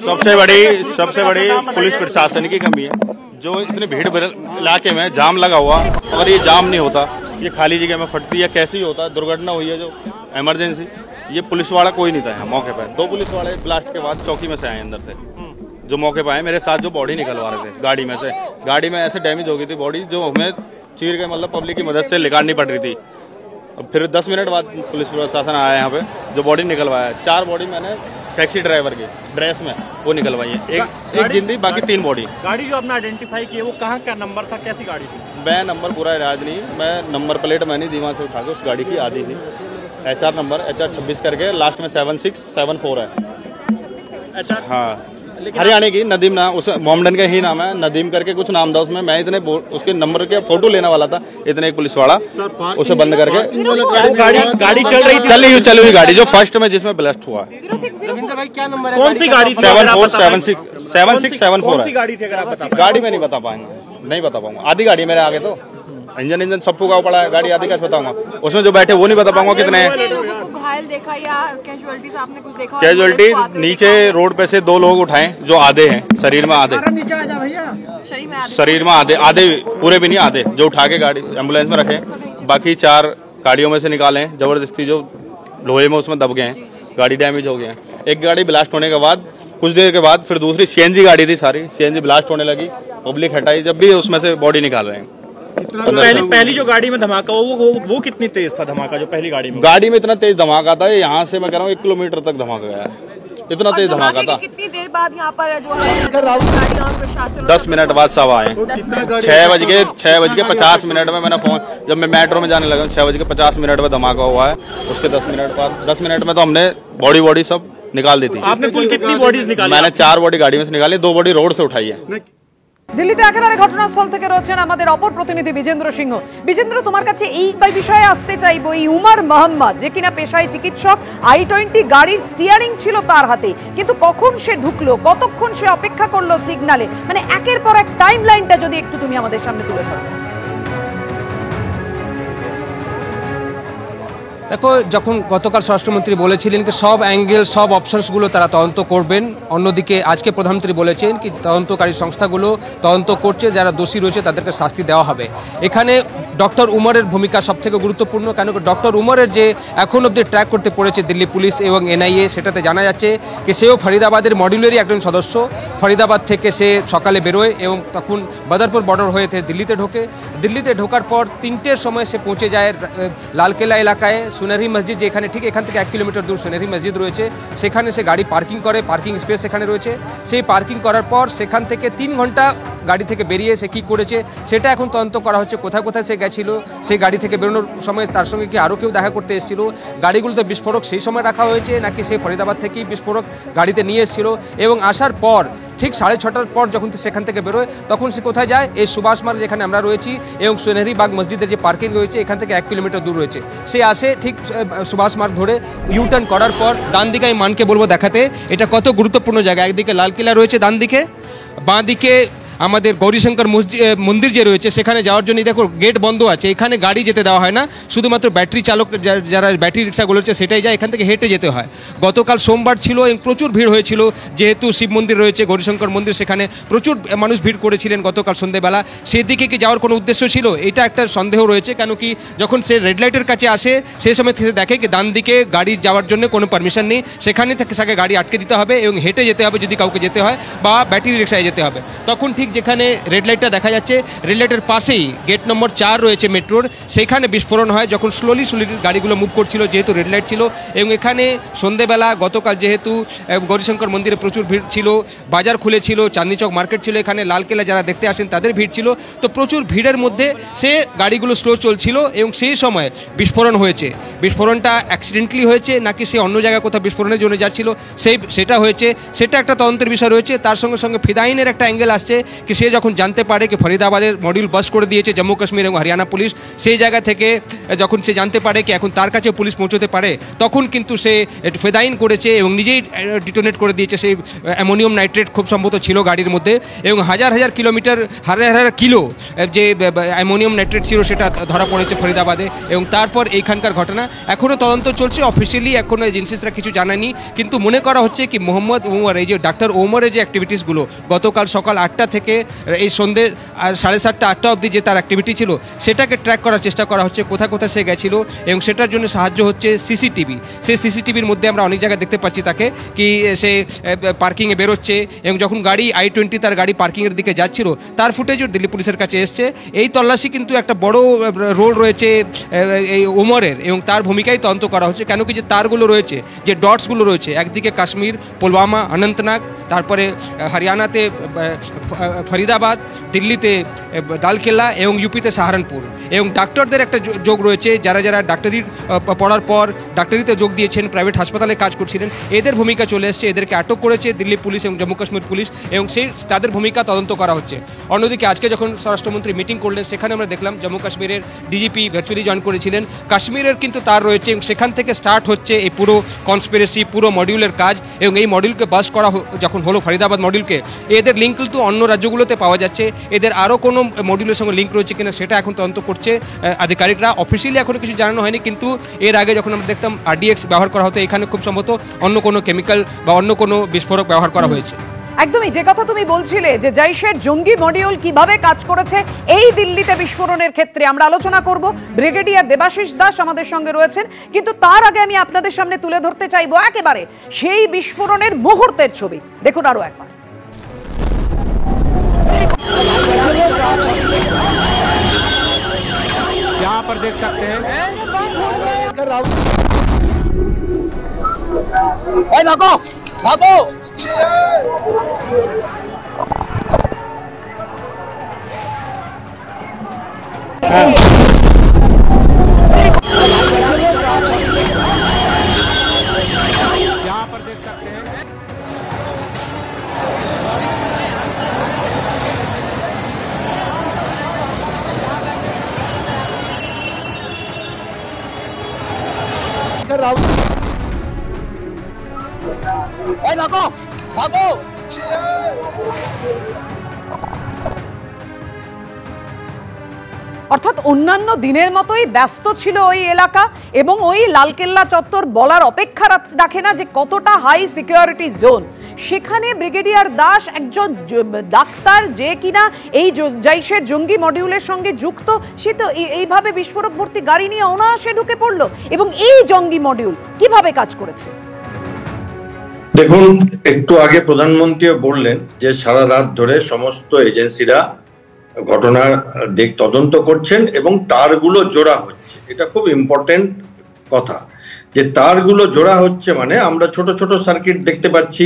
सबसे बड़ी पुलिस प्रशासन की कमी है। जो इतनी भीड़ इलाके में जाम लगा हुआ, अगर ये जाम नहीं होता, ये खाली जगह में फटती है, कैसे ही होता, दुर्घटना हुई है जो इमरजेंसी, ये पुलिस वाला कोई नहीं था यहाँ मौके पर। 2 पुलिस वाले ब्लास्ट के बाद चौकी में से आए अंदर से, जो मौके पर आए। मेरे साथ जो बॉडी निकलवा रहे थे गाड़ी में से, गाड़ी में ऐसे डैमेज हो गई थी बॉडी, जो हमें चीर के मतलब पब्लिक की मदद से निकालनी पड़ रही थी। अब फिर 10 मिनट बाद पुलिस प्रशासन आया यहाँ पे, जो बॉडी निकलवाया। 4 बॉडी मैंने टैक्सी ड्राइवर की ड्रेस में वो निकलवाई है, एक जिंदी, बाकी 3 बॉडी। गाड़ी जो आपने आइडेंटिफाई की है वो कहाँ का नंबर था, कैसी गाड़ी थी? मैं नंबर पूरा याद नहीं, मैं नंबर प्लेट मैंने दीवार से उठा के उस गाड़ी की आधी थी। HR नंबर HR 26 करके लास्ट में 7674 है। अच्छा, हाँ, हरियाणा की नदीम नाम, उस मोमडन का ही नाम है, नदीम करके कुछ नाम था उसमें। मैं इतने उसके नंबर के फोटो लेने वाला था, इतने एक पुलिस वाला उसे बंद करके गाड़ी चल रही गाड़ी जो फर्स्ट में जिसमें ब्लास्ट हुआ। कौन सी गाड़ी? 7674 है गाड़ी थी, अगर आप बता। गाड़ी में नहीं बता पाऊंगा, आधी गाड़ी मेरे आगे, तो इंजन सब फूका पड़ा है, गाड़ी आधी कैसे बताऊंगा। उसमें जो बैठे वो नहीं बता पाऊंगा कितने हैं। घायल देखा या कैजुअलिटीज आपने कुछ देखा? कैजुअलिटी नीचे रोड पे से 2 लोग उठाए, जो आधे हैं, शरीर में आधे, शरीर में आधे पूरे भी नहीं, आधे जो उठा के गाड़ी एम्बुलेंस में रखे। बाकी 4 गाड़ियों में से निकाले जबरदस्ती, जो लोहे में उसमें दब गए हैं, गाड़ी डैमेज हो गए हैं। एक गाड़ी ब्लास्ट होने के बाद कुछ देर के बाद फिर दूसरी CNG गाड़ी थी, सारी CNG ब्लास्ट होने लगी, पब्लिक हटाई, जब भी उसमें से बॉडी निकाल रहे हैं। पहली जो गाड़ी में धमाका वो कितनी तेज था धमाका? जो पहली गाड़ी में इतना तेज धमाका था, यहाँ से मैं कह रहा हूँ 1 किलोमीटर तक धमाका गया, इतना तेज धमाका था। कितनी देर बाद यहाँ पर जो है 10 मिनट बाद सब आए। 6:50 में मैंने फोन, जब मैं मेट्रो में जाने लगा 6:50 में धमाका हुआ है। उसके 10 मिनट बाद 10 मिनट में तो हमने बॉडी सब निकाल दी थी। आपने कुल कितनी बॉडीज निकाली? मैंने 4 बॉडी गाड़ी में से निकाली, 2 बॉडी रोड से उठाई है। দিল্লিতে একেবারে ঘটনাস্থল থেকে রয়েছেন আমাদের অপর প্রতিনিধি বিজেন্দ্র সিংহ। বিজেন্দ্র, তোমার কাছে এই বিষয়ে আসতে চাইবো, এই উমর মোহাম্মদ যে কিনা পেশায় চিকিৎসক, i20 গাড়ির স্টিয়ারিং ছিল তার হাতে, কিন্তু কখন সে ঢুকলো, কতক্ষণ সে অপেক্ষা করলো সিগন্যালে, মানে একের পর এক টাইম লাইনটা যদি একটু তুমি আমাদের সামনে তুলে ধরো। দেখো, যখন গতকাল স্বরাষ্ট্রমন্ত্রী বলেছিলেন কি সব অ্যাঙ্গেল সব অপশনসগুলো তারা তদন্ত করবেন, অন্যদিকে আজকে প্রধানমন্ত্রী বলেছেন কি তদন্তকারী সংস্থাগুলো তদন্ত করছে, যারা দোষী রয়েছে তাদেরকে শাস্তি দেওয়া হবে। এখানে ডক্টর উমরের ভূমিকা সবথেকে গুরুত্বপূর্ণ, কেন ডক্টর উমরের যে এখন অবধি ট্র্যাক করতে পড়েছে দিল্লি পুলিশ এবং NIA, সেটাতে জানা যাচ্ছে কি সেও ফরিদাবাদের মডিউলেরই একজন সদস্য। ফরিদাবাদ থেকে সে সকালে বেরোয় এবং তখন বদরপুর বর্ডার হয়ে দিল্লিতে ঢোকে। দিল্লিতে ঢোকার পর 3টের সময় সে পৌঁছে যায় লালকেল্লা এলাকায়, সুনেরি মসজিদ, যে এখানে ঠিক এখান থেকে 1 কিলোমিটার দূর সুনেরি মসজিদ রয়েছে, সেখানে সে গাড়ি পার্কিং করে, পার্কিং স্পেস সেখানে রয়েছে। সেই পার্কিং করার পর সেখান থেকে 3 ঘন্টা গাড়ি থেকে বেরিয়ে সে কী করেছে সেটা এখন তদন্ত করা হচ্ছে। কোথায় কোথায় সে গেছিল, সেই গাড়ি থেকে বেরোনোর সময় তার সঙ্গে কি আরও কেউ দেখা করতে এসেছিল, গাড়িগুলোতে বিস্ফোরক সেই সময় রাখা হয়েছে নাকি সে ফরিদাবাদ থেকেই বিস্ফোরক গাড়িতে নিয়ে এসেছিল, এবং আসার পর ঠিক 6:30টার পর যখন সেখান থেকে বেরোয় তখন সে কোথায় যায়, এই সুভাষ মার্গ যেখানে আমরা রয়েছি এবং সুনেরি বাগ মসজিদের যে পার্কিং রয়েছে এখান থেকে 1 কিলোমিটার দূর রয়েছে, সে আসে ঠিক সুভাষ মার্গ ধরে ইউটার্ন করার পর ডান দিকে আমি মানকে বলবো দেখাতে এটা কত গুরুত্বপূর্ণ জায়গা। একদিকে লালকিল্লা রয়েছে ডান দিকে, বাঁ দিকে আমাদের গৌরীশঙ্কর মন্দির যে রয়েছে সেখানে যাওয়ার জন্য দেখো গেট বন্ধ আছে, এখানে গাড়ি যেতে দেওয়া হয় না, শুধুমাত্র ব্যাটারি চালক যারা ব্যাটারি রিক্সাগুলো হচ্ছে সেটাই যায়, এখান থেকে হেঁটে যেতে হয়। গতকাল সোমবার ছিল এবং প্রচুর ভিড় হয়েছিল, যেহেতু শিব মন্দির রয়েছে গৌরীশঙ্কর মন্দির, সেখানে প্রচুর মানুষ ভিড় করেছিলেন গতকাল সন্ধ্যেবেলা। সেদিকে কি যাওয়ার কোনো উদ্দেশ্য ছিল, এটা একটা সন্দেহ রয়েছে, কেন কি যখন সে রেড লাইটের কাছে আসে সেই সময় থেকে দেখে কি ডান দিকে গাড়ি যাওয়ার জন্য কোনো পারমিশন নেই, সেখানে থেকে তাকে গাড়ি আটকে দিতে হবে এবং হেঁটে যেতে হবে যদি কাউকে যেতে হয়, বা ব্যাটারি রিক্সায় যেতে হবে। তখন ঠিক যেখানে রেড লাইটটা দেখা যাচ্ছে, রেড লাইটের পাশেই গেট নম্বর 4 রয়েছে মেট্রোর, সেখানে বিস্ফোরণ হয় যখন স্লোলি গাড়িগুলো মুভ করছিল, যেহেতু রেড লাইট ছিল। এবং এখানে সন্ধ্যেবেলা গতকাল যেহেতু গৌরীশঙ্কর মন্দিরে প্রচুর ভিড় ছিল, বাজার খুলেছিল, চাঁদনি চক মার্কেট ছিল, এখানে লালকেল্লা যারা দেখতে আসেন তাদের ভিড় ছিল, তো প্রচুর ভিড়ের মধ্যে সে গাড়িগুলো স্লো চলছিল এবং সেই সময় বিস্ফোরণ হয়েছে। বিস্ফোরণটা অ্যাক্সিডেন্টালি হয়েছে নাকি সে অন্য জায়গায় কোথাও বিস্ফোরণের জন্য যাচ্ছিল সেটা হয়েছে, সেটা একটা তদন্তের বিষয় রয়েছে। তার সঙ্গে সঙ্গে ফিদাইনের একটা অ্যাঙ্গেল আসছে কি সে যখন জানতে পারে কি ফরিদাবাদের মডিউল বাস করে দিয়েছে জম্মু কাশ্মীর এবং হরিয়ানা পুলিশ, সেই জায়গা থেকে যখন সে জানতে পারে কি এখন তার কাছে পুলিশ পৌঁছতে পারে, তখন কিন্তু সে ফেদাইন করেছে এবং নিজেই ডিটোনেট করে দিয়েছে। সেই অ্যামোনিয়াম নাইট্রেট খুব সম্ভবত ছিল গাড়ির মধ্যে, এবং হাজার হাজার কিলোমিটার হাজার কিলো যে অ্যামোনিয়াম নাইট্রেট ছিল সেটা ধরা পড়েছে ফরিদাবাদে। এবং তারপর এইখানকার ঘটনা এখনও তদন্ত চলছে, অফিসিয়ালি এখনও এজেন্সিসরা কিছু জানায়নি, কিন্তু মনে করা হচ্ছে কি মোহাম্মদ ওমর, এই যে ডাক্তার ওমরের যে অ্যাক্টিভিটিসগুলো গতকাল সকাল 8টা থেকে এই সন্ধ্যে 7:30 8টা অবধি যে তার অ্যাক্টিভিটি ছিল সেটাকে ট্র্যাক করার চেষ্টা করা হচ্ছে, কোথায় কোথায় সে গেছিলো, এবং সেটার জন্য সাহায্য হচ্ছে সিসিটিভি। সেই সিসিটিভির মধ্যে আমরা অনেক জায়গায় দেখতে পাচ্ছি তাকে কি সে পার্কিংয়ে বেরোচ্ছে, এবং যখন গাড়ি I-20 তার গাড়ি পার্কিংয়ের দিকে যাচ্ছিল তার ফুটেজও দিল্লি পুলিশের কাছে এসছে। এই তল্লাশি কিন্তু একটা বড় রোল রয়েছে এই ওমরের, এবং তার ভূমিকাই তদন্ত করা হচ্ছে। কেন কি যে তারগুলো রয়েছে, যে ডটসগুলো রয়েছে, একদিকে কাশ্মীর, পুলওয়ামা, অনন্তনাগ, তারপরে হরিয়ানাতে ফরিদাবাদ, দিল্লিতে লালকেল্লা এবং ইউপিতে সাহারানপুর, এবং ডাক্তারদের একটা যোগ রয়েছে, যারা যারা ডাক্তারি পড়ার পর ডাক্তারিতে যোগ দিয়েছেন, প্রাইভেট হাসপাতালে কাজ করছিলেন, এদের ভূমিকা চলে এসছে। এদেরকে আটক করেছে দিল্লি পুলিশ এবং জম্মু কাশ্মীর পুলিশ, এবং তাদের ভূমিকা তদন্ত করা হচ্ছে। অন্যদিকে আজকে যখন স্বরাষ্ট্রমন্ত্রী মিটিং করলেন সেখানে আমরা দেখলাম জম্মু কাশ্মীরের ডিজিপি ভার্চুয়ালি জয়েন করেছিলেন। কাশ্মীরের কিন্তু তার রয়েছে, এবং সেখান থেকে স্টার্ট হচ্ছে এই পুরো কনস্পিরেসি, পুরো মডিউলের কাজ। এবং এই মডিউলকে বাস করা যখন হলো ফরিদাবাদ মডিউলকে, এদের লিঙ্ক কিন্তু অন্য রাজ্যগুলোতে পাওয়া যাচ্ছে। এদের আরও কোনো মডিউলের সঙ্গে লিঙ্ক রয়েছে কিনা সেটা এখন তদন্ত করছে আধিকারিকরা। অফিসিয়ালি এখনও কিছু জানানো হয়নি, কিন্তু এর আগে যখন আমরা দেখতাম RDX ব্যবহার করা হতো, এখানে খুব সম্ভবত অন্য কোনো কেমিক্যাল বা অন্য কোনো বিস্ফোরক ব্যবহার করা হয়েছে। একদমই যে কথা তুমি বলছিলে যে জৈশের জঙ্গি মডিউল কিভাবে কাজ করেছে এই দিল্লিতে বিস্ফোরণের ক্ষেত্রে আমরা আলোচনা করব। ব্রিগেডিয়ার দেবাশিস দাস আমাদের সঙ্গে রয়েছেন, কিন্তু তার আগে আমি আপনাদের সামনে তুলে ধরতে চাইবো একেবারে সেই বিস্ফোরণের মুহূর্তের ছবি। দেখুন আরো একবার। यहाँ पर देख सकते हैं भागो भागो यहाँ पर देख सकते हैं भागो भागो অর্থাৎ অন্যান্য দিনের মতোই ব্যস্ত ছিল ওই এলাকা, এবং ওই লালকেল্লা চত্বর বলার অপেক্ষা রাখে না যে কতটা হাই সিকিউরিটি জোন। সেখানে ব্রিগেডিয়ার দাস একজন ডাক্তার যে কিনা এই জৈশের জঙ্গি মডিউলের সঙ্গে যুক্ত, সে তো এইভাবে বিস্ফোরক ভর্তি গাড়ি নিয়ে অনায়াসে ঢুকে পড়লো। এবং এই জঙ্গি মডিউল কিভাবে কাজ করেছে দেখুন, একটু আগে প্রধানমন্ত্রীও বললেন যে সারা রাত ধরে সমস্ত এজেন্সিরা ঘটনার দিক তদন্ত করছেন এবং তারগুলো জোড়া হচ্ছে। এটা খুব ইম্পর্টেন্ট কথা যে তারগুলো জোড়া হচ্ছে, মানে আমরা ছোট ছোট সার্কিট দেখতে পাচ্ছি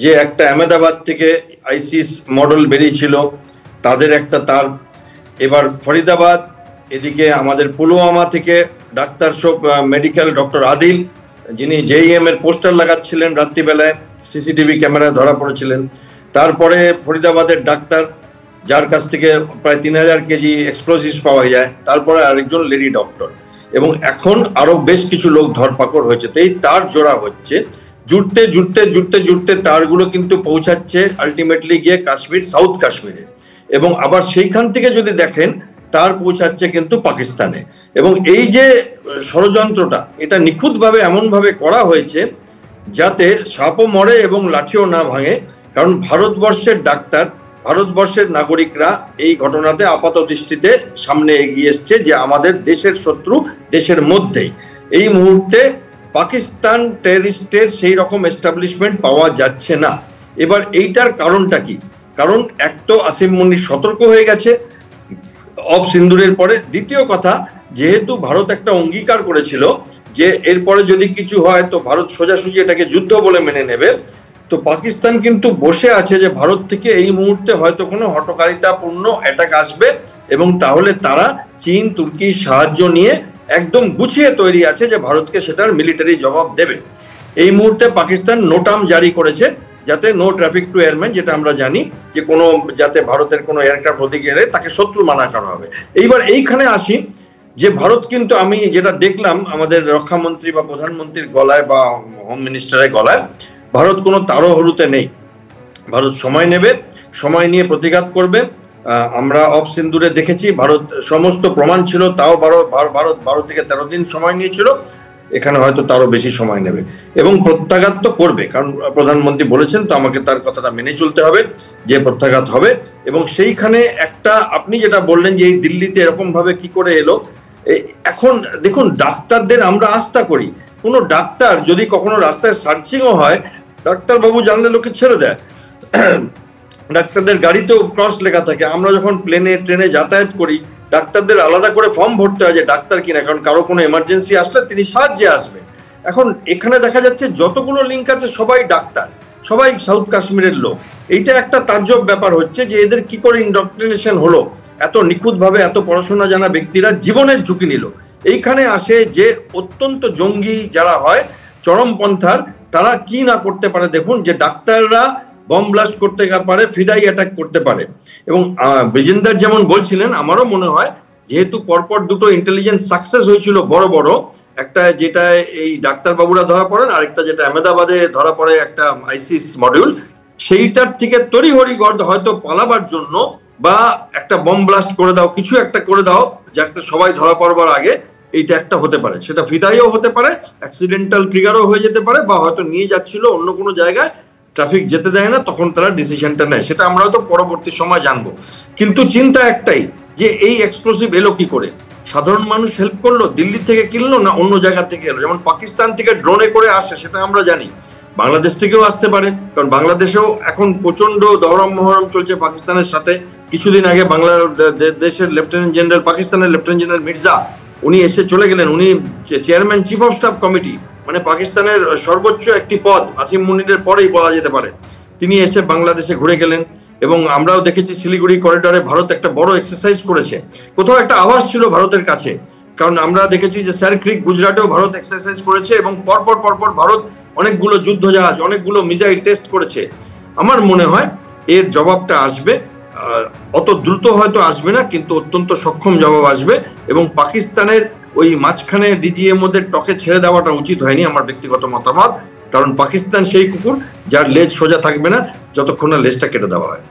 যে একটা আহমেদাবাদ থেকে আইসিস মডেল বেরিয়েছিল, তাদের একটা তার, এবার ফরিদাবাদ, এদিকে আমাদের পুলওয়ামা থেকে ডাক্তার মেডিকেল ডক্টর আদিল, যিনি JEM এর পোস্টার লাগাচ্ছিলেন রাত্রিবেলায়, সিসিটিভি ক্যামেরায় ধরা পড়েছিলেন। তারপরে ফরিদাবাদের ডাক্তার, যার কাছ থেকে প্রায় 3000 কেজি এক্সপ্লোসিভস পাওয়া যায়, তারপরে আরেকজন লেডি ডক্টর, এবং এখন আরো বেশ কিছু লোক ধরপাকড় হয়েছে। তো এই তার জোড়া হচ্ছে, জুড়তে জুড়তে জুড়তে জুড়তে তারগুলো কিন্তু পৌঁছাচ্ছে আলটিমেটলি গিয়ে কাশ্মীর, সাউথ কাশ্মীরে, এবং আবার সেইখান থেকে যদি দেখেন তার পৌঁছাচ্ছে কিন্তু পাকিস্তানে। এবং এই যে ষড়যন্ত্রটা, এটা নিখুঁতভাবে এমনভাবে করা হয়েছে যাতে সাপও মরে এবং লাঠিও না ভাঙে। কারণ ভারতবর্ষের ডাক্তার, ভারতবর্ষের নাগরিকরা এই ঘটনাতে আপাত দৃষ্টিতে সামনে এগিয়ে এসছে যে আমাদের দেশের শত্রু দেশের মধ্যেই। এই মুহূর্তে পাকিস্তান টেররিস্টের সেই রকম এস্টাবলিশমেন্ট পাওয়া যাচ্ছে না। এবার এইটার কারণটা কি? কারণ এক তো আসিম মুনির সতর্ক হয়ে গেছে অফ সিন্দুরের পরে, দ্বিতীয় কথা যেহেতু ভারত একটা অঙ্গীকার করেছিল যে এরপরে যদি কিছু হয় তো ভারত সোজাসুজি এটাকে যুদ্ধ বলে মেনে নেবে, তো পাকিস্তান কিন্তু বসে আছে যে ভারত থেকে এই মুহূর্তে হয়তো কোনো হঠকারিতাপূর্ণ অ্যাটাক আসবে, এবং তাহলে তারা চীন, তুর্কির সাহায্য নিয়ে একদম গুছিয়ে তৈরি আছে যে ভারতকে সেটার মিলিটারি জবাব দেবে। এই মুহূর্তে পাকিস্তান নোটাম জারি করেছে যাতে নো ট্রাফিক টু এয়ারম্যান, যেটা আমরা জানি যে কোনো যাতে ভারতের কোনো এয়ারক্রাফট ওদিকে এলে তাকে শত্রু মানা করা হবে। এইবার এইখানে আসি যে ভারত কিন্তু আমি যেটা দেখলাম আমাদের রক্ষামন্ত্রী বা প্রধানমন্ত্রীর গলায় বা হোম মিনিস্টারের গলায়, ভারত কোনো তাড়াহুড়োতে নেই। ভারত সময় নেবে, সময় নিয়ে প্রতিঘাত করবে। আমরা অফ সিন্দুরে দেখেছি ভারত সমস্ত প্রমাণ ছিল, তাও ভারত 12 থেকে 13 দিন সময় নিয়েছিল। এখানে হয়তো তারও বেশি সময় নেবে এবং প্রত্যাঘাত তো করবে, কারণ প্রধানমন্ত্রী বলেছেন, তো আমাকে তার কথাটা মেনে চলতে হবে যে প্রত্যাঘাত হবে। এবং সেইখানে একটা আপনি যেটা বললেন যে এই দিল্লিতে এরকম ভাবে কি করে এলো, এখন দেখুন ডাক্তারদের আমরা আস্থা করি, কোনো ডাক্তার যদি কখনো রাস্তায় সার্চিংও হয়, ডাক্তারবাবু জানলে লোকে ছেড়ে দেয়। ডাক্তারদের গাড়িতেও ক্রস লেখা থাকে। আমরা যখন প্লেনে ট্রেনে যাতায়াত করি, ডাক্তারদের আলাদা করে ফর্ম ভরতে হয় যে ডাক্তার কিনা, কারণ কারো কোনো এমার্জেন্সি আসলে তিনি সাহায্যে আসবে। এখন এখানে দেখা যাচ্ছে যতগুলো লিঙ্ক আছে সবাই ডাক্তার, সবাই সাউথ কাশ্মীরের লোক। এইটা একটা তাজ্জব ব্যাপার হচ্ছে যে এদের কি করে ইন্ডক্ট্রিনেশন হলো, এত নিখুঁতভাবে এত পড়াশোনা জানা ব্যক্তিরা জীবনের ঝুঁকি নিল। এইখানে আসে যে অত্যন্ত জঙ্গি যারা হয় চরমপন্থার, তারা কি না করতে পারে। দেখুন যে ডাক্তাররা বম ব্লাস্ট করতে পারে, ফিদাই অ্যাটাক করতে পারে। এবং ব্রিজেন্দার যেমন বলছিলেন, আমারও মনে হয় যেহেতু পরপর দুটো ইন্টেলিজেন্স সাকসেস হয়েছিল বড় বড়, একটা যেটা এই ডাক্তারবাবুরা ধরা পড়েন, আরেকটা যেটা আহমেদাবাদে ধরা পড়ে একটা আইসিস মডিউল, সেইটার থেকে তড়িঘড়ি হয়তো পালাবার জন্য বা একটা বম ব্লাস্ট করে দাও, কিছু একটা করে দাও যাতে সবাই ধরা পড়বার আগে, এইটা একটা হতে পারে। সেটা ফিদাইও হতে পারে, অ্যাক্সিডেন্টাল ট্রিগারও হয়ে যেতে পারে, বা হয়তো নিয়ে যাচ্ছিল অন্য কোনো জায়গায়, ট্রাফিক যেতে দেয় না, তখন তারা ডিসিশনটা নেয়। সেটা আমরা হয়তো পরবর্তী সময় জানবো। কিন্তু চিন্তা একটাই যে এই এক্সপ্লোসিভ এলো কি করে, সাধারণ মানুষ হেল্প করলো, দিল্লি থেকে কিনলো না অন্য জায়গা থেকে এলো। যেমন পাকিস্তান থেকে ড্রোনে করে আসে সেটা আমরা জানি, বাংলাদেশ থেকেও আসতে পারে, কারণ বাংলাদেশেও এখন প্রচন্ড দহরম মহরম চলছে পাকিস্তানের সাথে। কিছুদিন আগে বাংলাদেশের লেফটেন্যান্ট জেনারেল, পাকিস্তানের লেফটেন্যান্ট জেনারেল মির্জা, উনি এসে চলে গেলেন। উনি chairman chief of staff committee, মানে পাকিস্তানের সর্বোচ্চ একটি পদ, আসিম মুনিরের পরেই বলা যেতে পারে। তিনি এসে বাংলাদেশে ঘুরে গেলেন। এবং আমরাও দেখেছি শিলিগুড়ি করিডরে ভারত একটা বড় এক্সারসাইজ করেছে। কোথাও একটা আভাস ছিল ভারতের কাছে, কারণ আমরা দেখেছি যে স্যার ক্রিক গুজরাটেও ভারত এক্সারসাইজ করেছে এবং পরপর ভারত অনেকগুলো যুদ্ধজাহাজ, অনেকগুলো মিসাইল টেস্ট করেছে। আমার মনে হয় এর জবাবটা আসবে, অত দ্রুত হয়তো আসবে না, কিন্তু অত্যন্ত সক্ষম জবাব আসবে। এবং পাকিস্তানের ওই মাঝখানে ডিজিএম মধ্যে টকে ছেড়ে দেওয়াটা উচিত হয়নি, আমার ব্যক্তিগত মতামত। কারণ পাকিস্তান সেই কুকুর যার লেজ সোজা থাকবে না যতক্ষণ না লেজটা কেটে দেওয়া হয়।